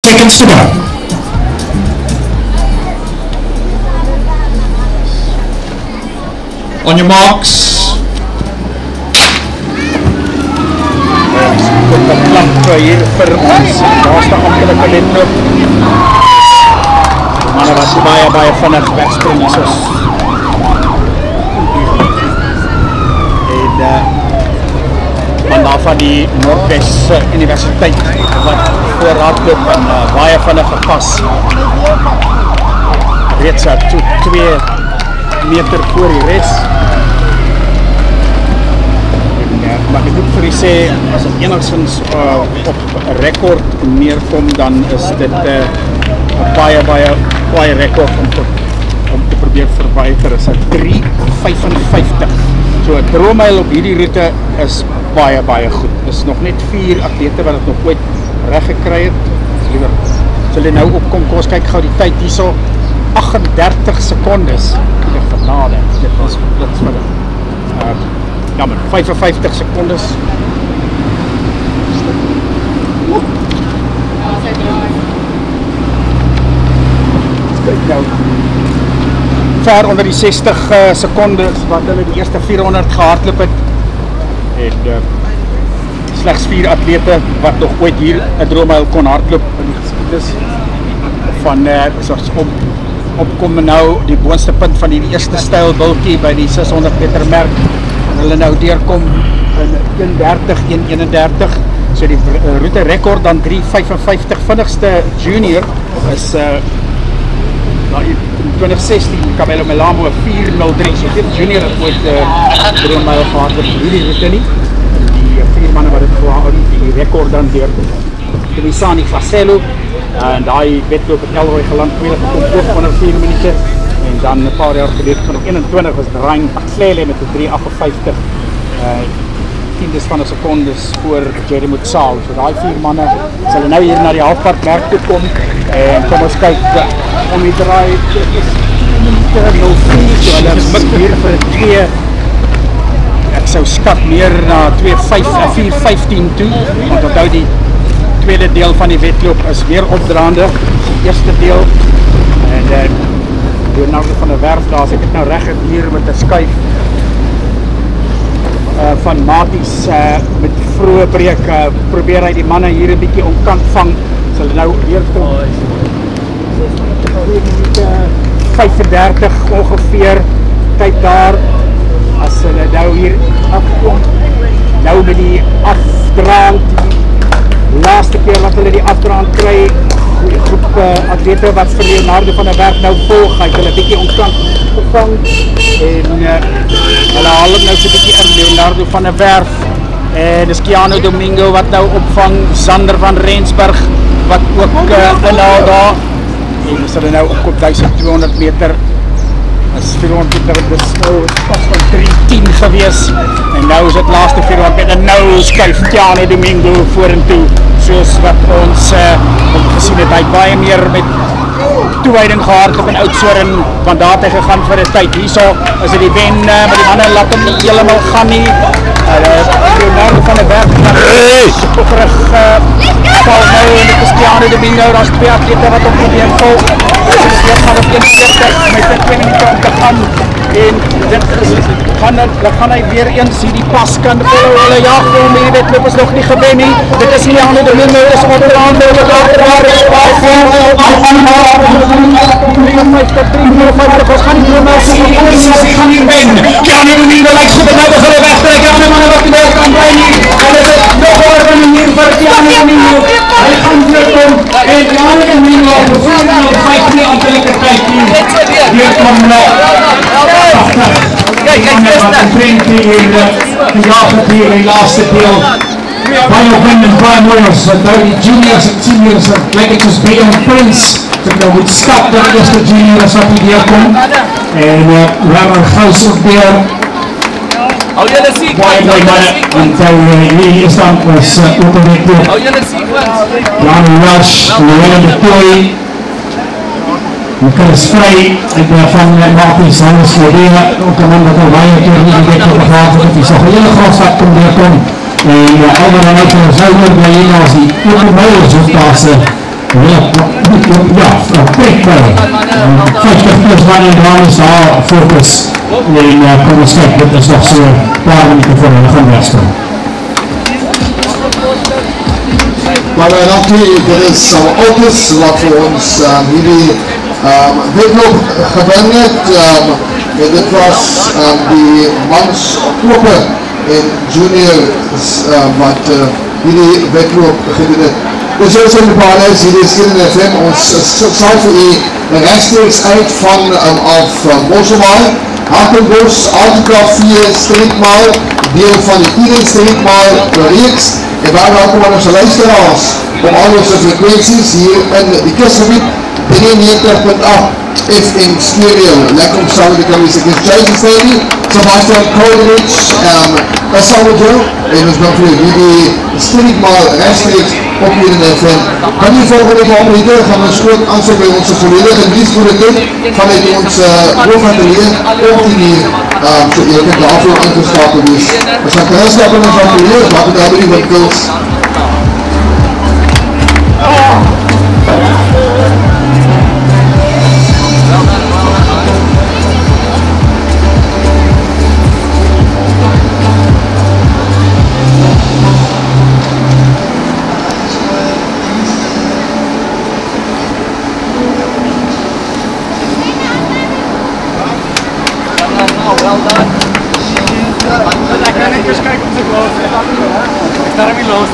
seconds to go. On your marks. Hier vir ons laaste amptelike wedloop. Manne wat baie vinnig wegspring is. En van van die Noordwes Universiteit wat voorraadloop en baie vinnig gepas. Reeds 2 meter voor die res. Maar ek moet vir u sê, as het enigszins op rekord neerkom, dan is dit baie rekord om te probeer verwyder. Is 3:55. So 'n droomyl op hierdie roete is baie goed. Is nog net 4 atlete wat het nog ooit reg gekry het. Sal jy nou opkom, kom ons kyk gou die tyd hierso. 38 sekondes. Die genade. Dit was blitsvinnig. Jammer, 55 secondes. Kijk nou. Ver onder die 60 secondes wat hulle die eerste 400 gehardloop het. En slegs 4 atlete wat nog ooit hier 'n droomyl kon hardloop. Dus van soos opkom nou die boonste punt van die eerste stylbultjie by die 600 meter merk. Hulle nou deurkom in 1:30, 1:31. So die route rekord dan 3:55. Vinnigste junior is in 2016 Kabelo Melamo 4:03. So dit junior het ooit droomyl gehad op hierdie route nie. Die 4 manne wat dit gehou die rekord dan deurkom. Tumisani Faselo en daai wedloop het Elroy geland, tweede gekom ook onder 4 minute. En dan 'n paar jaar gelede van 21 was Ryan Paxlele met 'n 3:58. 10 van 'n sekondes voor Jerry Mutsaal. So daai 4 manne sal nou hier na die halfpad merk toe kom. En kom ons kyk om die draai is hulle mik hier vir 2. Ek sou skat meer na 4:15 toe. Want onthou die tweede deel van die wedloop is weer opdraande. Die eerste deel en Leonardo van der Werf daar, as ek het nou reg hier met 'n skuif van Maties met vroeë breek, probeer hy die manne hier 'n bietjie omkant vang, sal nou weer kom 35 ongeveer tyd daar, as hulle nou hier afkom, nou met die afdraand, die laaste keer wat hulle die afdraand kry, groep atlete wat vir Leonardo van der Werf nou volg, hy het hulle bietjie omkant gevang en hulle haal hom nou so bietjie in, Leonardo van der Werf en dis Keanu Domingo wat nou opvang, Sander van Rensburg wat ook inhaal daar en as hulle nou opkom 1200 meter is 400 meter, dit is nou pas van 3:10 gewees en nou is het laaste 400 meter, nou skuif Keanu Domingo vorentoe soos wat ons gesien het, hy baie meer met toewyding gehardloop in Oudtshoorn, want daar het hy gegaan vir 'n tyd. Hierso is dit die wen, maar die manne laat hom nie heeltemal gaan nie. Leonardo van der Werf terug val nou en dit is Keanu Domingo, daar's 2 atlete wat op probeer volg. Dit is weer van 1:40 met 2 minute om te gaan en dit is gaan hy weer eens hierdie pas kan follow, hulle jag hom, hierdie wedloop is nog nie gewen nie, dit is Keanu Domingo, is onderaan met 53, ons gaan nie droomyl sien, ons gaan nie wen, Keanu Domingo lyk goed, en nou begin hy wegtrek, en die manne wat die weg kan bly nie, en dit is nog oor in die muur vir Keanu Domingo, hy gaan terugkom, en Keanu Domingo, voor nou 15 amptelike tyd nie, hier kom nog, kijk, vriend hier, gejaagd het hier in die laatste deel, baie opwindend en baie mooiers, nou die juniors en seniors, lyk ek soos Bayon Prince, so ek nou moet stap dat die eerste juniors wat hier deurkom, en Rammer Gous ook deur, baie mooi manne, want hierdie eerste hand was ook een wedloop, Jan Rush, Lorena de Toy, Chris Vrij, van Maties Hans Lodea, ook een man wat al baie keer hier die wedloop gehad het, die sal hele groot stap kom deurkom, en Albert en Eiken Zuider by hier als die open meilers oppassen, Prekbij. 50 plus man in dames daar focus. En kom ons kyk, dit is nog so paar minute voor hulle gaan wedstryd. Maar dankie, dit is Otis wat vir ons hierdie wedloop gewen het. Dit was die mans koper en junior wat hierdie wedloop gedoen het. Dus zoals in de baan is, hier is in FM, ons sal vir u rechtstreeks uit van Mosselmaal, Hartenbos, Altenkraft 4, Streetmaal, deel van die Eden Streetmaal reeks, en waar welkom aan onze luisteraars om al onze frequenties hier in die kustgebied 93.8 FM stereo. Lekker om samen te komen, is Jason Staley, Sebastian Coleridge, Salvador, en ons dan vir die Streetmaal rechtstreeks op hier in FM. Van die volgende paar minuten gaan we ook aansluit bij onze volledige dienstvoerder vanuit ons hoofdatelier op die hier so eerder daarvoor ingeskakeld is. We gaan terugstappen in ons atelier, wat we daar die winkels. Ik kan niet eens kijken op de klas. Ik sta er niet los.